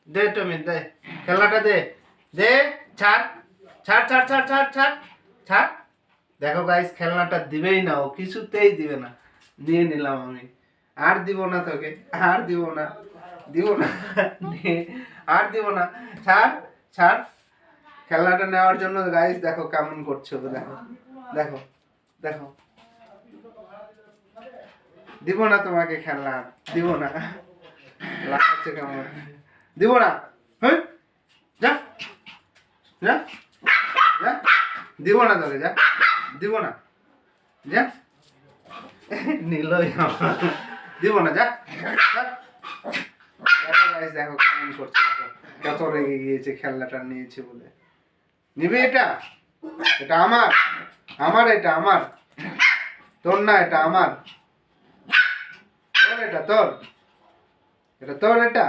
দে তুমি দে, খেলনাটা দে, দে, ছাড় ছাড় ছাড় ছাড় ছাড় ছাড় ছাড়। দেখো গাইস, খেলনাটা দিবেই না, ও কিছুতেই দিবে না। নিয়ে নিলাম আমি, আর দিব না তোকে, আর দিব না, দিব না, আর দিব না, ছাড় ছাড়। খেলনাটা নেওয়ার জন্য গাইস দেখো কেমন করছে ও, দেখো দেখো দেখো। দিব না তোমাকে খেলনা, দিব না, লাগাচ্ছে কেমন, দিব না, হ্যাঁ যা যা যা, দিব না তোকে, যা, দিব না, যা, নিলই আমার, দিব না, যা যা। দেখো গাইস, দেখো কেমন করছে, দেখো কত রেগে গিয়েছে খেলনাটা নিয়েছে বলে। নিবি এটা? এটা আমার, আমার এটা আমার, তোর না, এটা আমার, তোর এটা তোর, এটা তোর এটা।